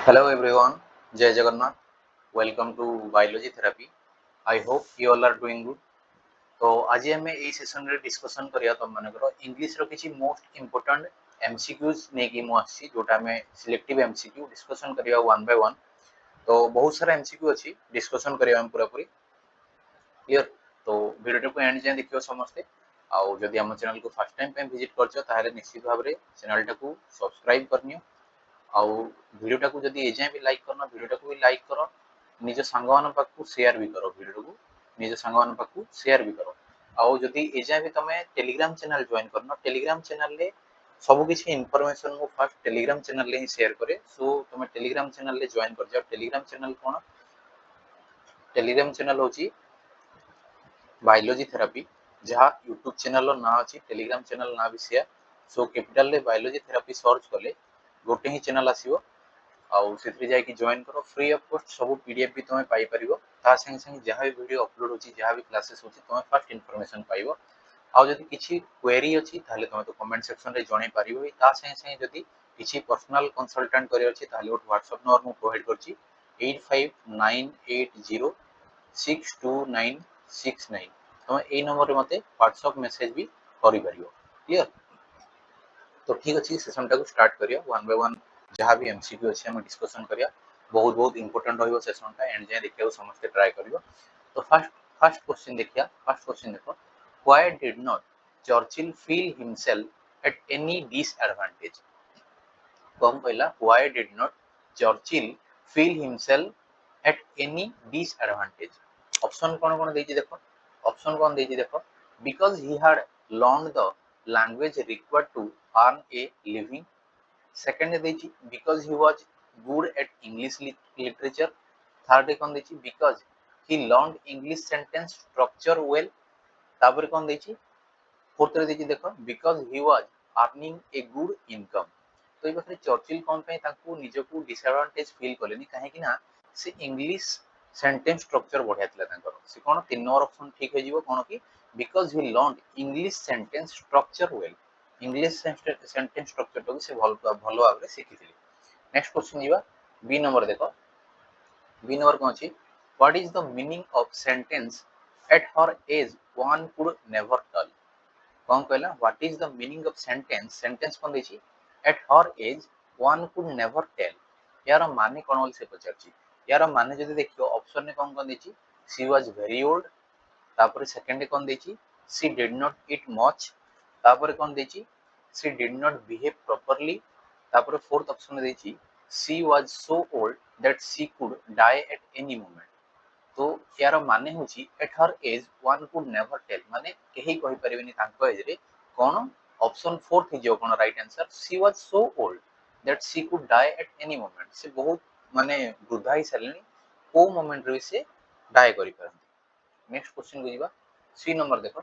Hello everyone, Jai Jagannath. Welcome to Biology Therapy. I hope you all are doing good. तो आज आम ये session रे discussion करिया तुम मानकर इंग्लिश रो किछि मोस्ट इंपोर्टेंट एमसीक्यूज ने की मु आसी जोटा में सिलेक्टिव एमसीक्यू डिस्कशन करिया वन बाय वन। तो बहुत सारा एमसीक्यू अछि डिस्कशन करिया हम पूरा पूरी क्लियर। तो वीडियो को एंड जाय देखियो समस्ते। आउ जदि हम चैनल को फर्स्ट टाइम पे विजिट करछो ताहाले निश्चित भाव रे चैनल टाको सब्सक्राइब करनियो। आउ वीडियो टाको जदि ए जाय भी लाइक करना वीडियो टाको भी लाइक करो निज सांगवान पाखु शेयर भी करो वीडियो को निज सांगवान पाखु शेयर भी करो। आउ जदि ए जाय भी तमे टेलीग्राम चैनल जॉइन करना टेलीग्राम चैनल ले सब किछि इंफॉर्मेशन को फर्स्ट टेलीग्राम चैनल ले ही शेयर करे सो तमे टेलीग्राम चैनल ले जॉइन कर जाओ। टेलीग्राम चैनल कोन टेलीग्राम चैनल होची बायोलॉजी थेरापी जहाँ यूट्यूब चैनल ना अच्छी टेलीग्राम चैनल ना भी सेया सो कैपिटल ले बायोलॉजी थेरापी सर्च कले गोटे ही चैनल आसीबो आउ से जाकि जॉइन करो फ्री ऑफ कॉस्ट सब पीडीएफ भी तुम पाई परिबो ता संगे संगे जहाँ भी वीडियो अपलोड होची जहाँ भी क्लासेस होची तुम फर्स्ट इन्फॉर्मेशन पाइबो। आउ जदि किछि क्वेरी अछि ताले तुम तो कमेंट सेक्शन रे जणे परिबो ता संगे संगे जदि किछि पर्सनल कंसल्टेंट करे अछि ताले ओट व्हाट्सएप नंबर मु प्रोवाइड करछि 8598062969 तुम ए नंबर रे मते व्हाट्सएप मैसेज भी करि परिबो क्लियर। तो ठीक अच्छे सेशन टाक स्टार्ट करिया वन बाय वन जहाँ भी एमसीक्यू अच्छे हम डिस्कशन करिया बहुत बहुत इंपोर्टेंट रहिबो सेशन टा एंड जाय देखियो समस्त ट्राई करियो। तो फर्स्ट फर्स्ट क्वेश्चन देखिया फर्स्ट क्वेश्चन देखो why did not Churchill feel himself at any disadvantage. कौन कहला why did not Churchill feel himself at any disadvantage. Option कौन कौन देछि देखो ऑप्शन कौन देछि देखो because he had learn the language required to earn a living. Second देछि because he was good at English literature. Third कौन देछि because he learned English sentence structure well. तापर कौन देछि फोर्थ रे देछि देखो because he was earning a good income. तो ये पाखरे चर्चिल कौन पे ताकू निजको डिसएडवांटेज फील कलेनी काहे कि ना से इंग्लिश सेंटेंस स्ट्रक्चर बढ़िया थिला तांकर से कोन तीन नंबर ऑप्शन ठीक हो जिवो कोन कि because he learned English sentence structure well English sentence structure तो से भलो भाबरे सिखिथिले। नेक्स्ट क्वेश्चन जीवा बी नंबर देखो बी नंबर कोन अछि what is the meaning of sentence at her age one could never tell. कौन कहला what is the meaning of sentence sentence कोन देछि at her age one could never tell यार माने कोन बोल से पचारछि। यार माने जदि देखियो ऑप्शन ने कोन कोन देछि शी वाज वेरी ओल्ड। तापर सेकंड कोन देछि she did not eat much. तापर कोन देछि she did not behave properly. तापर फोर्थ ऑप्शन देछि she was so old that she could die at any moment. तो यार माने होची at her age one could never tell माने केही कहि परिबेनी तांको एज रे कोन ऑप्शन फोर्थ हिजो कोन right answer she was so old that she could die at any moment से बहुत माने वृद्धा ही सरलेनी को मोमेंट रे से डाई करि परन। नेक्स्ट क्वेश्चन को जीवा सी नंबर देखो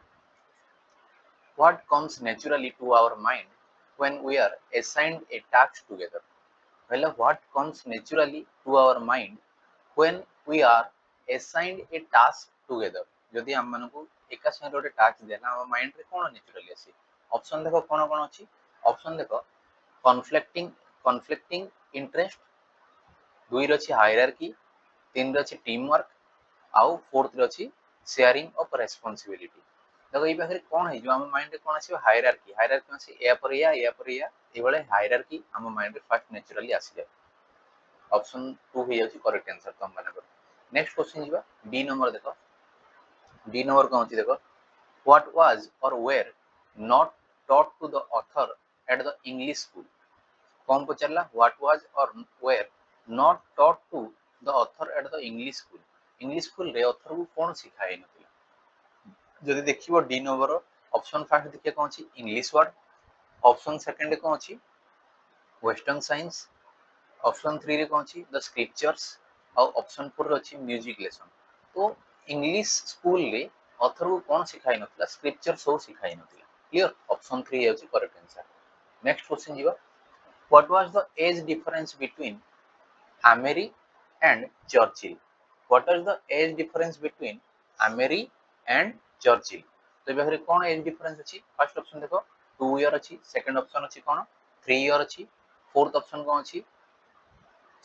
what comes naturally to our mind when we are assigned a task together. पहला what comes naturally to our mind when we are assigned a task together. जदि हम मानकू एका संगे गोटे टास्क देला हम माइंड रे कोन नेचुरली आसी ऑप्शन देखो कोन कोन अछि ऑप्शन देखो कॉन्फ्लिक्टिंग कॉन्फ्लिक्टिंग इंटरेस्ट दुई रे अछि हायरार्की तीन रे अछि टीम वर्क आउ फोर्थ रे अछि शेयरिंग ऑफ रिस्पांसिबिलिटी। देखो ई पाखरे कोन है जो हम माइंड रे कोन आसी हायरार्की हायरार्की आसी या पर या एबळे हायरार्की हम माइंड रे फर्स्ट नेचुरली आसी जाय ऑप्शन 2 हो जाउची करेक्ट आंसर तुम माने। नेक्स्ट क्वेश्चन जीवा डी नंबर देखो डी नंबर कौन अछि देखो what was or were not taught to the author at the English school. कौन पचारला what was or were not taught to the author at the English school रे author को कौन सिखाए नथिला। जदि देखिबो डी नंबर ऑप्शन फर्स्ट देखिए कौन अछि इंग्लिश वर्ड ऑप्शन सेकंड कौन अछि वेस्टर्न साइंस ऑप्शन 3 रे कौन अछि द स्क्रिप्चर्स और ऑप्शन 4 रे अछि म्यूजिक लेसन। तो इंग्लिश स्कूल रे ऑथर को कौन सिखाई नथिला स्क्रिप्चर सब सिखाई नथिला क्लियर ऑप्शन 3 है करेक्ट आंसर। नेक्स्ट क्वेश्चन जीवा what was the age difference between Amery and Churchill. What was the age difference between Amery and Churchill. तो बेहरे कौन एज डिफरेंस अछि फर्स्ट ऑप्शन देखो 2 ईयर अछि सेकंड ऑप्शन अछि कौन 3 year अछि फोर्थ ऑप्शन कौन अछि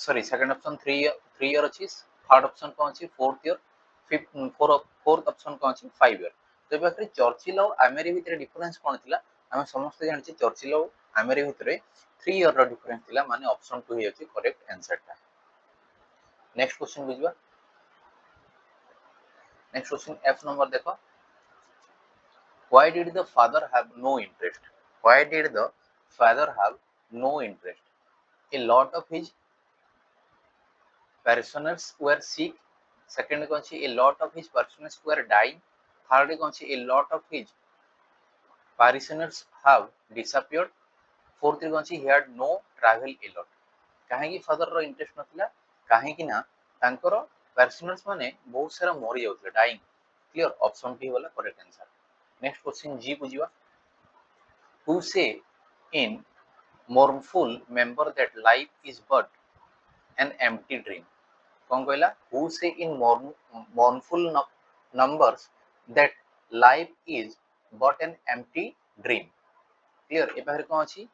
सॉरी सेकंड ऑप्शन 3 ईयर अछि, थर्ड ऑप्शन कौन अछि 4th ईयर, फोर्थ ऑप्शन कौन अछि 5 ईयर। तो बाकी चर्चिल और आमेरी भितर डिफरेंस कोन थिला हम समस्त जानछि चर्चिल और आमेरी भितर 3 ईयर रो डिफरेंस थिला माने ऑप्शन 2 हे अछि करेक्ट आंसर ता। नेक्स्ट क्वेश्चन बुझबा। नेक्स्ट क्वेश्चन एफ नंबर देखो, why did the father have no interest? Why did the father have no interest? A lot of his parishioners were sick. Second कौन सी a lot of his parishioners were dying. Third कौन सी a lot of his parishioners have disappeared. Fourth कौन सी he had no travel a lot. काहे father रो interest नथिला काहे कि ना तांकर parishioners माने बहुत सारा मरि जाउथले डाइंग। क्लियर ऑप्शन टी होला करेक्ट आंसर। नेक्स्ट क्वेश्चन जी बुझिबा। Who say in mournful member that life is but an empty dream? कौन कहला who say in mournful numbers that life is but an empty dream? Clear ए पाखरे कोन अछि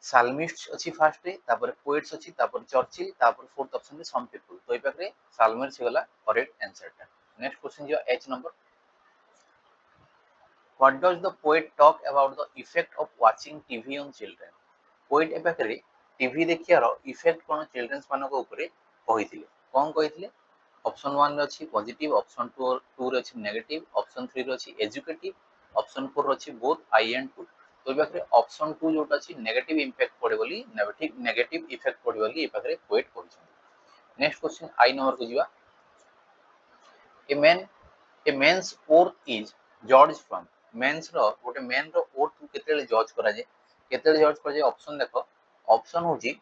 साल्मिस्ट अछि फास्ट रे तापर पोएट्स अछि तापर चर्चिल तापर फोर्थ ऑप्शन रे सम पीपल। तो ए पाखरे साल्मिस्ट हे गला करेक्ट आंसर ता। नेक्स्ट क्वेश्चन जो H number, what does the poet talk about the effect of watching TV on children? Poet ए पाखरे टीवी देखियार इफेक्ट कोन चिल्ड्रंस मानको ऊपर कहिथिले कोन कहिथिले? ऑप्शन 1 रे अछि पॉजिटिव, ऑप्शन 2 रे अछि नेगेटिव, ऑप्शन 3 रे अछि एजुकेटिव, ऑप्शन 4 रे अछि बोथ आई एंड टू। तो बाकरे ऑप्शन 2 जोटा अछि नेगेटिव इंपैक्ट पड़े बोली नेगेटिव इफेक्ट पड़े बोली ए पाखरे पोएट कहछन। नेक्स्ट क्वेश्चन आई नंबर को जिवा। A man a man's worth is जज फ्रॉम। मेंस रो गोटे मेन रो ओर्थ केतेले जज करा जे केतेले जज करा जे ऑप्शन देखो ऑप्शन होची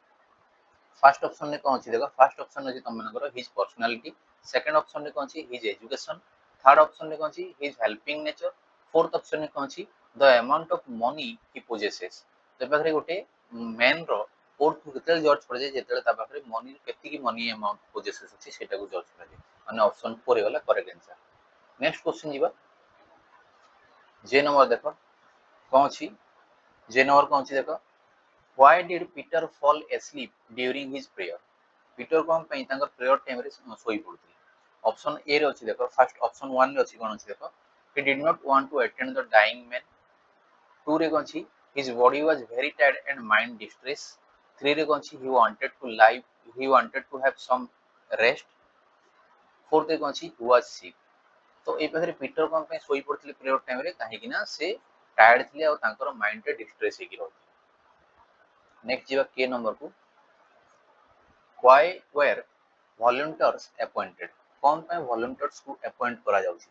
फर्स्ट ऑप्शन ने कोन अछि देखो फर्स्ट ऑप्शन अछि तुम मनकर हिज पर्सनालिटी, सेकंड ऑप्शन ने कोन अछि हिज एजुकेशन, थर्ड ऑप्शन ने कोन अछि his helping nature, fourth option ने कोन अछि the amount of money he possesses. तो पाखरे गोटे मैन रो ओर्थ केतेले जज करा जे जेतेले ता पाखरे मनी केति की मनी अमाउंट पोजेसेस अछि सेटा को जज करा जे माने ऑप्शन 4 हे वाला करेक्ट आंसर। नेक्स्ट क्वेश्चन जीवा जे नंबर देखो कोन अछि जे नंबर कोन अछि देखो, why did Peter fall asleep during his prayer? Peter कोन पई तांकर प्रेयर टाइम रे सोई पड़थि। ऑप्शन ए रे अछि देखो फर्स्ट ऑप्शन 1 रे अछि कोन अछि देखो he did not want to attend the dying man, 2 रे कोन अछि his body was very tired and mind distress, 3 रे कोन अछि he wanted to have some rest, 4 रे कोन अछि he was sick। तो ए पाखरे पीटर कोन पई सोई पड़थि प्रेयर टाइम रे काहे कि ना से टायर्ड थिले और तांकर माइंड रे डिस्ट्रेस हेकि रहथि। नेक्स्ट जीवा के नंबर को, why were volunteers appointed? कौन पे volunteers को appoint करा जाउछि?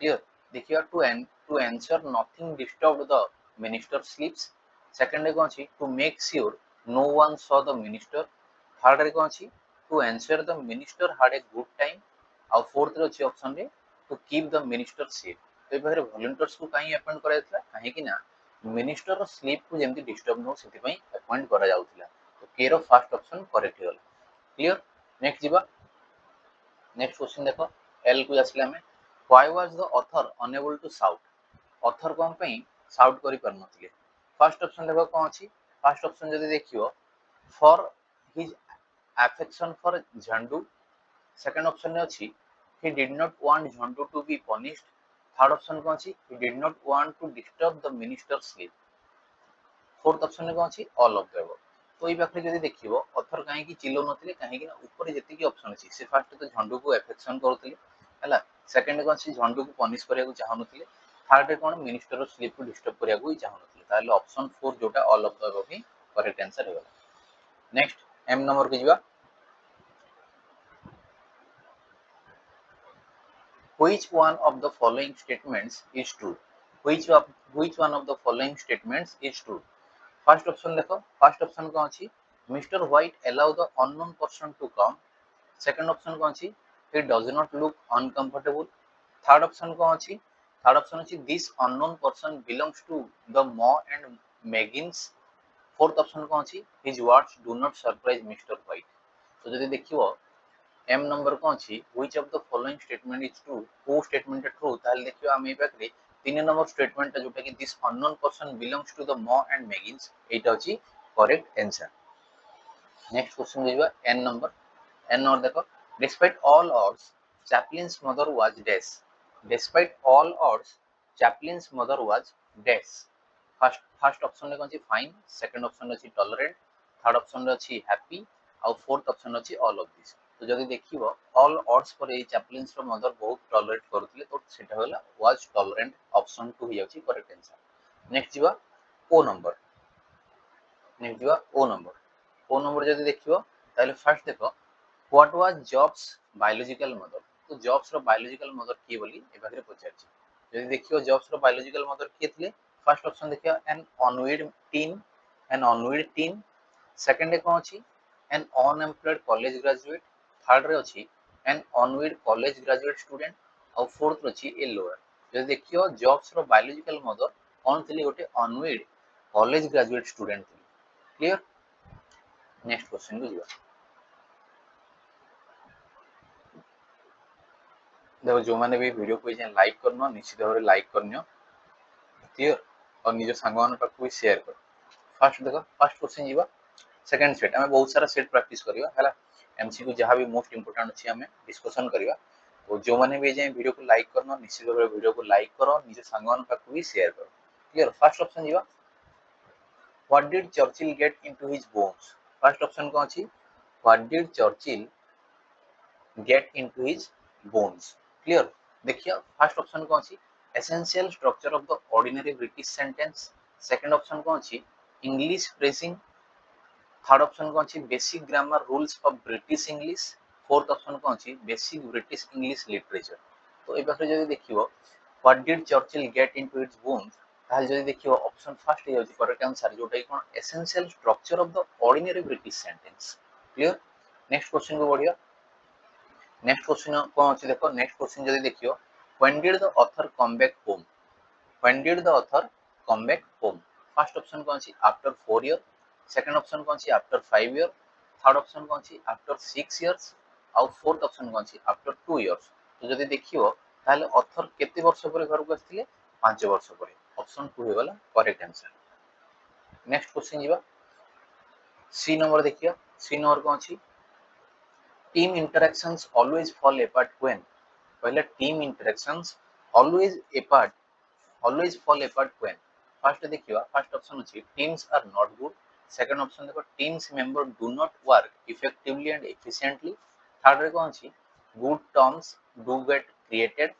क्लियर देखिया to ensure nothing disturbed the minister sleeps, second रे कोन अछि to make sure no one saw the minister, third रे कोन अछि to ensure the minister had a good time, और फोर्थ रे अछि ऑप्शन रे to keep the minister safe। तो ए बारे volunteers को काई अपॉइंट करा जातला काहे कि ना मिनिस्टर रो स्लीप को जेमति डिस्टर्ब न सेति पई अपॉइंट करा जाउतला। तो के रो फर्स्ट ऑप्शन करेक्ट होला। क्लियर नेक्स्ट जीवा। नेक्स्ट क्वेश्चन देखो एल को आसले हमें, why was the author unable to shout? Author कोन पई शाउट करि पर नथिले। फर्स्ट ऑप्शन देखो कोन अछि फर्स्ट ऑप्शन जदि देखियो for his affection for Jhandu, second option ने अछि he did not want Jhandu to be punished, third option कोन अछि he did not want to disturb the minister's sleep, fourth option ने कोन अछि ऑल ऑफ द अबव। तो ई पाखरे जदि देखिबो ऑथर काहे कि चिलो नथिले काहे कि ना ऊपर जति कि ऑप्शन अछि से फर्स्ट तो झंडू को अफेक्शन करथिले हला, सेकंड कोन अछि झंडू को पनिश करिया को चाहू नथिले, थर्ड रे कोन मिनिस्टर रो स्लीप को डिस्टर्ब करिया को चाहू नथिले। ताले ऑप्शन 4 जोटा all of the above he correct answer हेबा। नेक्स्ट एम नंबर को जिवा, which one of the following statements is true? which one of the following statements is true? First option देखो फर्स्ट ऑप्शन कोन अछि Mister White allow the unknown person to come, second option कोन अछि he does not look uncomfortable, third option कोन अछि third option अछि this unknown person belongs to the maw and Meggins, fourth option कोन अछि his words do not surprise Mister White. तो जदि देखिबो एम नंबर कोन अछि which of the following statement is true, को स्टेटमेंट ट्रू ताल देखियो हम ए पाखरे तीन नंबर स्टेटमेंट जोटा कि this unknown person belongs to the maw and Meggins एटा अछि करेक्ट आंसर। नेक्स्ट क्वेश्चन दिजवा एन नंबर देखो despite all odds Chaplin's mother was dash despite all odds Chaplin's mother was dash first option रे कोन fine second option रे tolerate third option रे अछि happy और फोर्थ ऑप्शन रे all of this तो जदि देखिबो ऑल ऑड्स पर ए चैपलिन्स रो मदर बहुत टॉलरेट करथिले तो सेटा होला वाज टॉलरेंट ऑप्शन 2 हियाछि करेक्ट आंसर नेक्स्ट जिवा ओ नंबर नेक्स्ट जिवा ओ नंबर जदि देखिबो ताले फर्स्ट देखो what was jobs biological mother तो जॉब्स रो बायोलॉजिकल मदर की बोली ए बागरे पचारछि जदि देखियो जॉब्स रो बायोलॉजिकल मदर की थिले फर्स्ट ऑप्शन देखियो एन अनविड टीन सेकंड कोन अछि an unemployed college graduate third रे अछि an unwed college graduate student और फोर्थ रे अछि ए लोअर जदि देखियो जॉब्स रो बायोलॉजिकल मदर कोन थिले गोटे अनविड कॉलेज ग्रेजुएट स्टूडेंट थिले क्लियर नेक्स्ट क्वेश्चन को जिवा देखो जो माने भी वीडियो को जे लाइक करनो निश्चित भाव लाइक करनियो क्लियर और निज सांगमान पाक भी शेयर कर फर्स्ट देखो फर्स्ट क्वेश्चन जिवा सेकंड सेट हमें बहुत सारा सेट प्रैक्टिस करियो हला एमसीक्यू जहां भी मोस्ट इंपोर्टेंट अछि हमें डिस्कशन करियो तो जो माने भी जे वीडियो को लाइक करनो निश्चित भाव वीडियो को लाइक करो निज सांगमान पाक भी शेयर करो क्लियर फर्स्ट ऑप्शन जिवा what did Churchill get into his bones first option को अछि what did Churchill get into his bones clear देखिए फर्स्ट ऑप्शन कौन सी essential structure of the ordinary British sentence second option कौन सी English phrasing third option कौन सी basic grammar rules of British English fourth option कौन सी basic British English literature तो ए पाखरे जदी देखियो what did Churchill get into its bones ताहले जदी देखियो ऑप्शन फर्स्ट हे होची करेक्ट आंसर जोटा कि कोन essential structure of the ordinary British sentence clear next question को बढ़िया नेक्स्ट क्वेश्चन कौन अछि देखो नेक्स्ट क्वेश्चन जदी देखियो when did the author come back home when did the author come back home first option कौन अछि आफ्टर 4 ईयर सेकंड ऑप्शन कौन अछि आफ्टर 5 ईयर थर्ड ऑप्शन कौन अछि आफ्टर 6 इयर्स और फोर्थ ऑप्शन कौन अछि आफ्टर 2 इयर्स तो जदी देखियो ताले ऑथर केते वर्ष परे घर को आस्थिले 5 वर्ष परे ऑप्शन 2 हे वाला करेक्ट आंसर नेक्स्ट क्वेश्चन जीवा सी नंबर देखियो सी नंबर कौन अछि team interactions always fall apart when पहले team interactions always apart always fall apart when first देखियो first option अछि teams are not good second option देखो teams member do not work effectively and efficiently third रे कोन अछि good terms do get created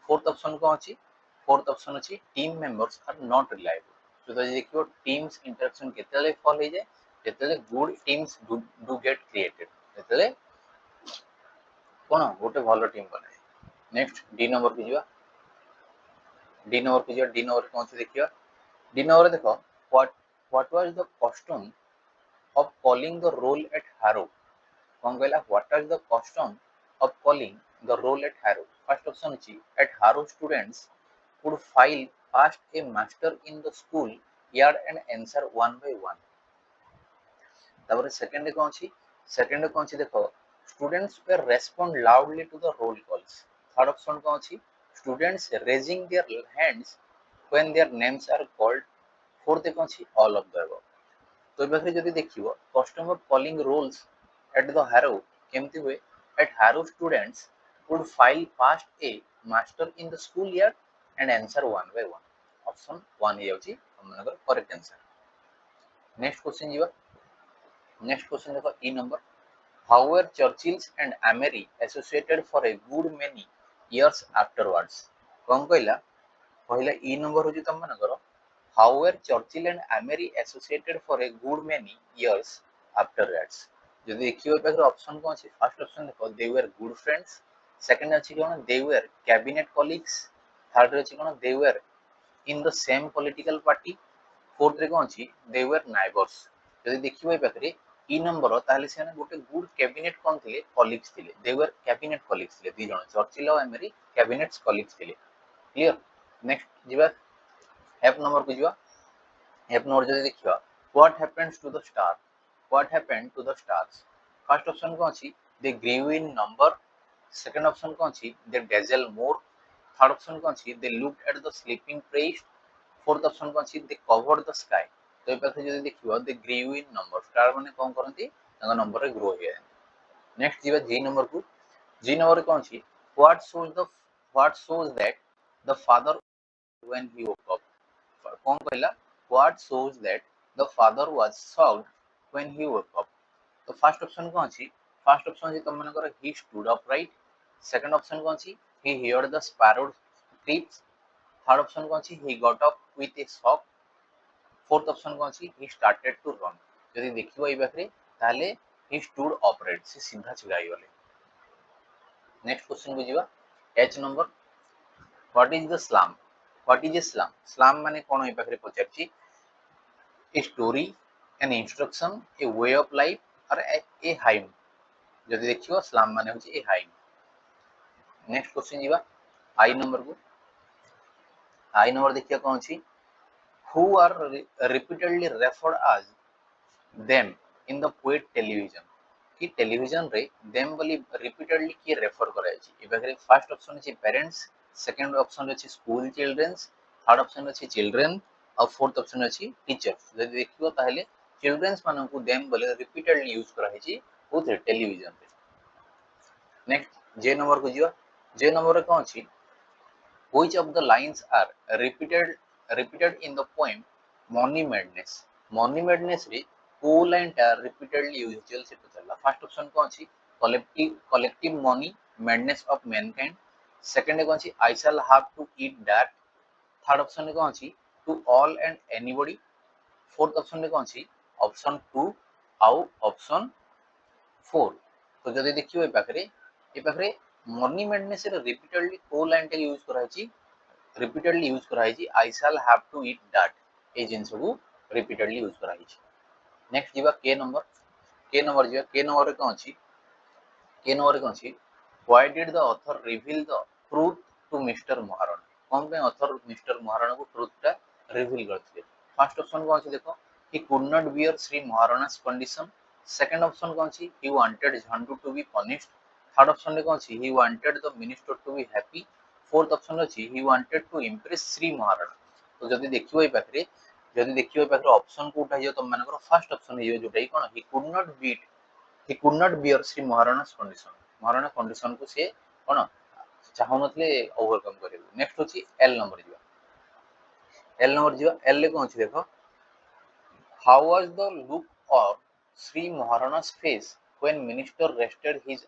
fourth option कोन अछि fourth option अछि team members are not reliable तो देखियो teams interaction केतेले fall हे जाय केतेले good teams do get created केतेले कोन गोटे भलो टीम बने नेक्स्ट डी नंबर पे जिवा डी नंबर पे जिवा डी नंबर कौन से देखियो डी नंबर देखो what was the custom of calling the roll at Harrow कौन कहला what was the custom of calling the roll at Harrow first option अछि at Harrow students would file past a master in the school yard and answer one by one तापर second कौन छी second कौन छी देखो students वे respond loudly to the roll calls third option कौन छी students raising their hands when their names are called fourth कौन छी ऑल ऑफ द अबव तो ए पाखरे जदी देखिबो customer calling rolls at the Harrow केमती हुए at Harrow students would file past a master in the school yard and answer one by one option 1 हे होची हमनगर करेक्ट आंसर नेक्स्ट क्वेश्चन जीवा नेक्स्ट क्वेश्चन देखो E number how were Churchill and Amery associated for a good many years afterwards कौन कहला पहला ई number होची तम मन करो how were Churchill and Amery associated for a good many years afterwards जदी देखियो पे ऑप्शन कौन अछि फर्स्ट ऑप्शन देखो they were good friends second अछि कोन they were cabinet colleagues third अछि कोन they were in the same political party fourth रे कोन अछि they were neighbors जदी देखियो ए पाखरे ई नंबर ताले से गोटे गुड कैबिनेट कोन थिले कॉलीग्स थिले दे वर कैबिनेट कॉलीग्स थिले दी जण चर्चिल और एमरी कैबिनेट्स कॉलीग्स थिले क्लियर नेक्स्ट जिबा एफ नंबर को जिबा एफ नंबर जदी देखियो what happens to the star what happened to the stars first option कोन अछि they grew in number second option कोन अछि they dazzle more third option कोन अछि they looked at the sleeping priest fourth option कोन अछि they covered the sky तो ए पाखे जदी देखियो they grew in number star माने कोन करंती नंबर रे ग्रो हो। नेक्स्ट जीवा जी नंबर को। जी नंबर कौन छी what shows that the father when he woke up. कौन कहला what shows that the father was shocked when he woke up. तो फर्स्ट ऑप्शन कौन छी फर्स्ट ऑप्शन जी तुम मनकर he stood upright. Second option कौन छी he heard the sparrow creeps. Third option कौन छी he got up with A shock. Fourth option कौन छी ही स्टार्टेड टू रन। यदि देखिबो ई पाखरे ताले ही स्टूड अपराइट से सीधा छिड़ा गले। नेक्स्ट क्वेश्चन को जीवा H number what is the slum. What is a slum. Slum माने कोन ई पाखरे पचारची a story an instruction a way of life और ए हाइम। जदि देखिबो स्लम माने होची ए हाइम। नेक्स्ट क्वेश्चन जीवा आई नंबर को। आई नंबर देखिया कोन छी who are repeatedly referred as them in the poet television। कि टेलीविजन रे them बोली रिपीटेडली की रेफर कराई छी। ए बगरे फर्स्ट ऑप्शन अछि पेरेंट्स, सेकंड ऑप्शन अछि स्कूल चिल्ड्रंस, थर्ड ऑप्शन अछि चिल्ड्रन और फोर्थ ऑप्शन अछि टीचर्स। जदि देखिबो ताहले चिल्ड्रंस मानन को them बोले रिपीटेडली यूज कराई छी कोथे टेलीविजन रे। नेक्स्ट जे नंबर को जियो। जे नंबर रे कोन अछि which of the lines are repeated in the poem money madness। money madness रे को लाइन टा रिपीटेडली यूज चल से पचला। फर्स्ट ऑप्शन कौन छी collective money madness of mankind। Second कौन छी I shall have to eat that। Third option कौन छी to all and anybody। Fourth option कौन छी ऑप्शन 2 आउ ऑप्शन 4। तो जदि देखियो ए पाखरे मनी मैडनेस रे रिपीटेडली को लाइन टा यूज कराई छी रिपीटेडली यूज कराई छी I shall have to eat that। ए जिंस को रिपीटेडली यूज कराई छी। नेक्स्ट जीवा के नंबर। के नंबर जीवा के नंबर रे कोन अछि के नंबर रे कोन अछि why did the author reveal the truth to mister Maharana. कौन पे ऑथर मिस्टर महाराणा को ट्रुथ टा रिवील करथिले। फर्स्ट ऑप्शन कोन अछि देखो he could not bear Shri Maharana's condition। Second option कोन अछि he wanted Jhandu to be punished। Third option रे कोन अछि he wanted the minister to be happy। Fourth option अछि he wanted to impress Shri Maharana. तो जदि देखिबो ए पाखरे जदि देखिबो ए पाखरे ऑप्शन कोटा हियो तुम मानकर फर्स्ट ऑप्शन हियो जोटा ही कोन he could not bear Shri Maharana's condition। Maharana condition को से कोन चाहौ नथले ओवरकम करियो। नेक्स्ट होची एल नंबर जियो। एल नंबर जियो एल ले कोन अछि देखो how was the look of Shri महाराणा's face when minister rested his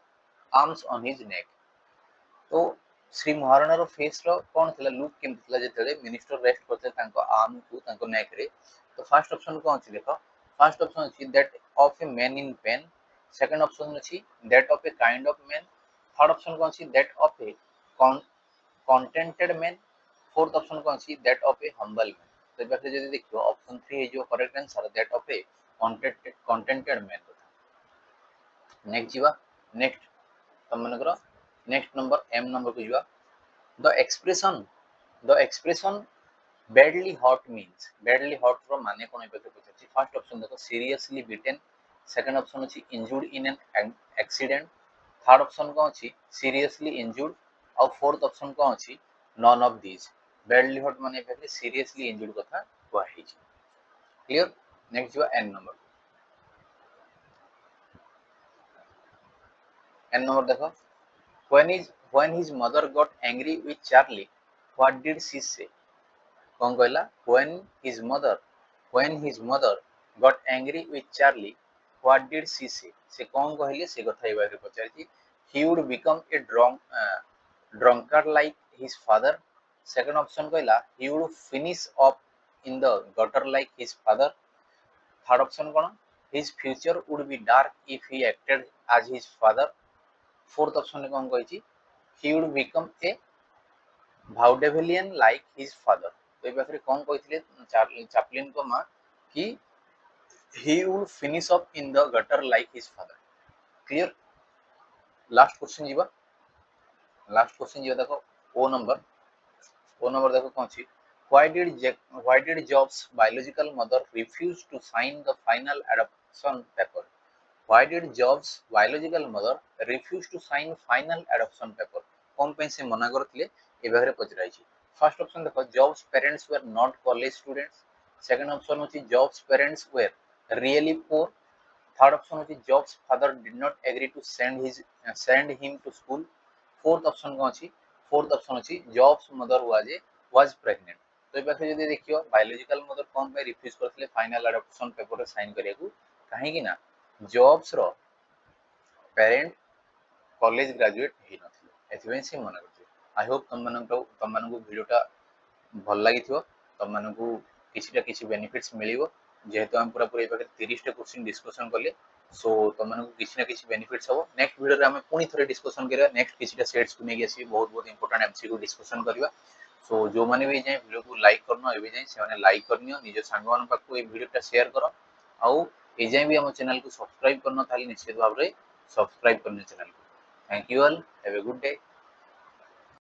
arms on his neck। तो श्री महाराणा रो फेस रो कोन थिला लुक केम थिला जेतेले मिनिस्टर रेस्ट करते तांको आर्म को तांको नेक रे। तो फर्स्ट ऑप्शन कोन अछि देखो फर्स्ट ऑप्शन अछि that of a man in pain. Second option अछि that of a kind of man. Third option कोन अछि that of a contented man. Fourth option कोन अछि that of a humble man. तो बाकी जदि देखियो ऑप्शन 3 है जो correct answer that of a contented man. Next जीवा नेक्स्ट तम मन करो नेक्स्ट नंबर एम नंबर को जीवा the expression badly hurt means badly hurt रो माने कोन पे पछछि। फर्स्ट ऑप्शन देखो सीरियसली बीटेन। सेकंड ऑप्शन अछि injured in an accident. Third option कोन अछि सीरियसली इंजूर्ड और फोर्थ ऑप्शन कोन अछि none of this. badly hurt माने पे सीरियसली इंजूर्ड कथा कहै छी। क्लियर। नेक्स्ट जो एन नंबर एन नंबर देखो when his mother got angry with Charlie what did she say। कौन कहला when his mother got angry with Charlie what did she say। से कौन कहले से कथा इबारे पचारछि he would become a drunkard like his father। second option कहला he would finish up in the gutter like his father। third option cone his future would be dark if he acted as his father। fourth option रे कोन कहिछि he would become a vaudevillian like his father। तो पाखरे कौन कहथिले Chaplin को मां कि he would finish up in the gutter like his father। Clear. Last question जीवा देखो ओ number देखो कौन छी why did Job's biological mother refuse to sign the final adoption paper। why did Job's biological mother refuse to sign final adoption paper। कौन पे से मना करथिले ए बारे पचराई छी। फर्स्ट ऑप्शन देखो Job's parents were not college students। Second option होची Job's parents were really poor। Third option होची Jobs father did not agree to send him to school. Fourth option कौन अछि? फोर्थ ऑप्शन अछि Jobs mother was pregnant. तो ए पाखे जदि देखियो बायोलॉजिकल मदर कोन पे रिफ्यूज करथिले फाइनल अडॉप्शन पेपर रे साइन करिया को, काहे कि ना जॉब्स रो पेरेंट कॉलेज ग्रेजुएट हे नथिले एथिबे से मना करथिले। आई होप तुम मानक वीडियोटा भल लगी तुम मानक किसी बेनिफिट्स मिलिबो जेहेतु हम पूरा पूरी पाखे 30 टा क्वेश्चन डिस्कशन करले। सो तुम मानक किसी ना किसी बेनिफिट्स हो। नेक्स्ट वीडियो रे हम पुनी थरे डिस्कशन करिया नेक्स्ट किसी सेट्स को नेकी आसी बहुत बहुत इंपोर्टेंट एमसीक्यू डिस्कशन करिया। सो जो माने भी जाय वीडियो को लाइक करनो एबे जाय से माने लाइक करनियो निज सांग मान पाखु ए वीडियोटा शेयर करो आउ ए जाय भी हम चैनल को सब्सक्राइब करनो ताली निश्चित भाव रे सब्सक्राइब करने चैनल को। Thank you all have a good day.